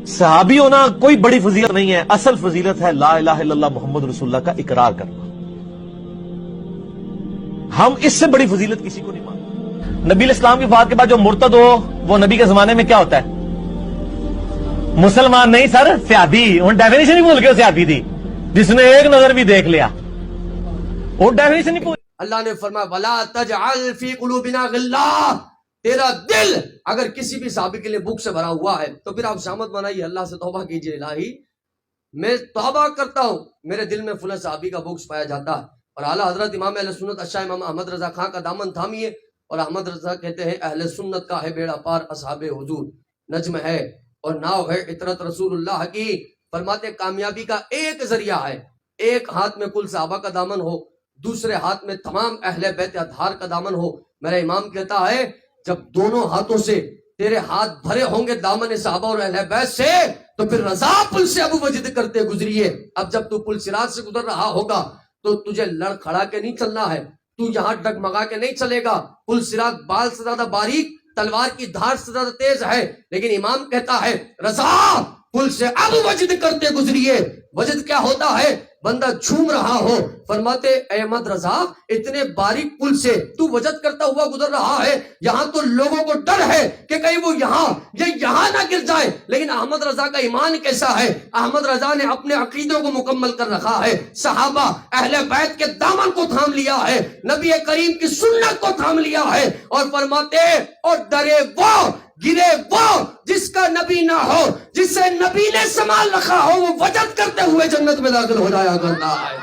صحابی ہونا کوئی بڑی فضیلت نہیں ہے، اصل فضیلت ہے لا الہ الا اللہ محمد رسول اللہ کا اقرار کرنا۔ ہم اس سے بڑی فضیلت کسی کو نہیں مانتے۔ نبی علیہ السلام کی وفات کے بعد جو مرتد ہو وہ نبی کے زمانے میں کیا ہوتا ہے؟ مسلمان نہیں سر، سیادی۔ ان ڈیفینیشن ہی بھول گئے، سیادی تھی جس نے ایک نظر بھی دیکھ لیا، وہ ڈیفینیشن ہی بھول۔ اللہ نے فرمایا وَلَا تَجْعَلْ فِي قُلُوبِنَا غِلًّا، تیرا دل اگر کسی بھی صحابی کے لیے بھوک سے بھرا ہوا ہے تو پھر آپ شامت بنائیے، اللہ سے توبہ کیجئے، الہی میں توبہ کرتا ہوں، میرے دل میں فلاں صحابی کا بغض پایا جاتا ہے۔ اور اعلیٰ حضرت امام اہل سنت اشاہ امام احمد رضا خان کا دامن تھامیے، اور احمد رضا کہتے ہیں اہل سنت کا ہے بیڑا پار اصحاب حضور، نجم ہے اور ناؤ ہے عطرت رسول اللہ کی۔ فرماتے کامیابی کا ایک ذریعہ ہے، ایک ہاتھ میں کل صحابہ کا دامن ہو، دوسرے ہاتھ میں تمام اہل بیت اطہار کا دامن ہو۔ میرا امام کہتا ہے جب دونوں ہاتھوں سے تیرے ہاتھ بھرے ہوں گے دامن صحابہ اور اہل بیت سے تو پھر رضا پل سے ابو وجد کرتے گزریے۔ اب جب تو پل صراط سے گزر رہا ہوگا تو تجھے لڑ کھڑا کے نہیں چلنا ہے، تو یہاں ڈگمگا کے نہیں چلے گا۔ پل صراط بال سے زیادہ باریک، تلوار کی دھار سے زیادہ تیز ہے، لیکن امام کہتا ہے رضا پل سے اب وجد کرتے گزریے۔ وجد کیا ہوتا ہے؟ بندہ جھوم رہا ہو۔ فرماتے احمد رضا اتنے باریک پل سے تو وجد کرتا ہوا گزر رہا ہے، یہاں تو لوگوں کو ڈر ہے کہ کہیں وہ یہاں نہ گر جائے، لیکن احمد رضا کا ایمان کیسا ہے؟ احمد رضا نے اپنے عقیدوں کو مکمل کر رکھا ہے، صحابہ اہل بیت کے دامن کو تھام لیا ہے، نبی کریم کی سنت کو تھام لیا ہے، اور فرماتے اور ڈرے وہ گرے وہ جس کا نبی نہ ہو، جسے نبی نے سنبھال رکھا ہو، وہ وجد کرتے ہوئے جنت میں داخل ہو جایا کرتا ہے۔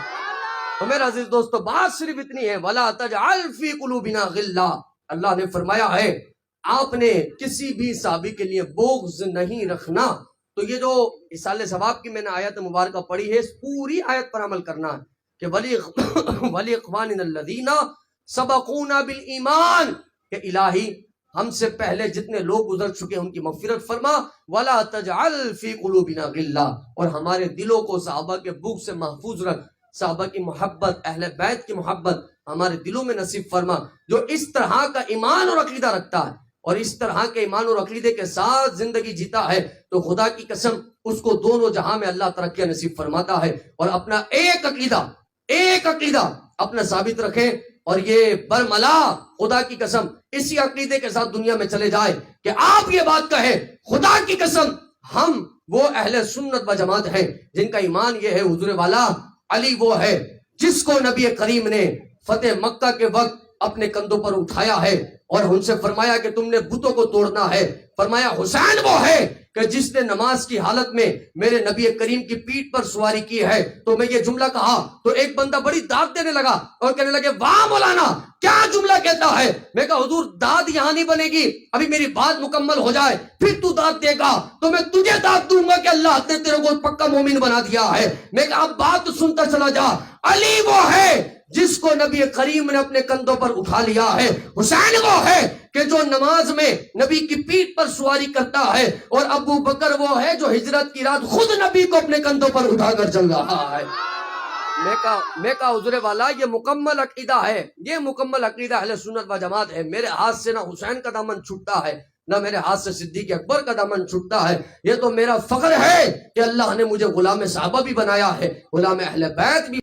تو میرا عزیز دوستو بات صرف اتنی ہے وَلَا تَجْعَلْ فِي قُلُوبِنَا غِلًّا، اللہ نے فرمایا ہے آپ نے کسی بھی صحابی کے لیے بغض نہیں رکھنا۔ تو یہ جو اِصالِ ثواب کی میں نے آیت مبارکہ پڑھی ہے، اس پوری آیت پر عمل کرنا ہے کہ وَلِإِخْوَانِنَا الَّذِينَ سَبَقُونَا بِالْإِيمَانِ، کہ الہی ہم سے پہلے جتنے لوگ گزر چکے ان کی مغفرت فرما، وَلَا تَجْعَلْ فِي قُلُوبِنَا غِلًّا، اور ہمارے دلوں کو صحابہ کے بغض سے محفوظ رکھ، صحابہ کی محبت، اہل بیت کی محبت ہمارے دلوں میں نصیب فرما۔ جو اس طرح کا ایمان اور عقیدہ رکھتا ہے اور اس طرح کے ایمان اور عقیدے کے ساتھ زندگی جیتا ہے تو خدا کی قسم اس کو دونوں جہاں میں اللہ ترقی نصیب فرماتا ہے۔ اور اپنا ایک عقیدہ اپنا ثابت رکھے، اور یہ برملا خدا کی قسم اسی عقیدے کے ساتھ دنیا میں چلے جائے کہ آپ یہ بات کہیں خدا کی قسم ہم وہ اہل سنت و جماعت ہیں جن کا ایمان یہ ہے حضور والا علی وہ ہے جس کو نبی کریم نے فتح مکہ کے وقت اپنے کندھوں پر اٹھایا ہے اور ان سے فرمایا کہ تم نے بتوں کو توڑنا ہے۔ فرمایا حسین وہ ہے کہ جس نے نماز کی حالت میں میرے نبی کریم کی پیٹھ پر سواری کی ہے۔ تو میں یہ جملہ کہا تو ایک بندہ بڑی داد دینے لگا اور کہنے لگے واہ مولانا کیا جملہ کہتا ہے؟ میں کہا حضور داد یہاں نہیں بنے گی، ابھی میری بات مکمل ہو جائے پھر تو داد دے گا تو میں تجھے داد دوں گا کہ اللہ نے تیرے کو پکا مومن بنا دیا ہے۔ میں کہا اب بات سنتا چلا جا، علی وہ ہے جس کو نبی کریم نے اپنے کندھوں پر اٹھا لیا ہے، حسین وہ ہے کہ جو نماز میں نبی کی پیٹھ پر سواری کرتا ہے، اور ابو بکر وہ ہے جو ہجرت کی رات خود نبی کو اپنے کندھوں پر اٹھا کر چل رہا ہے۔ میں کہا حضور والا یہ مکمل عقیدہ ہے، یہ مکمل عقیدہ اہل سنت و جماعت ہے۔ میرے ہاتھ سے نہ حسین کا دامن چھوٹتا ہے نہ میرے ہاتھ سے صدیق اکبر کا دامن چھوٹتا ہے۔ یہ تو میرا فخر ہے کہ اللہ نے مجھے غلام صحابہ بھی بنایا ہے، غلام اہل بیت بھی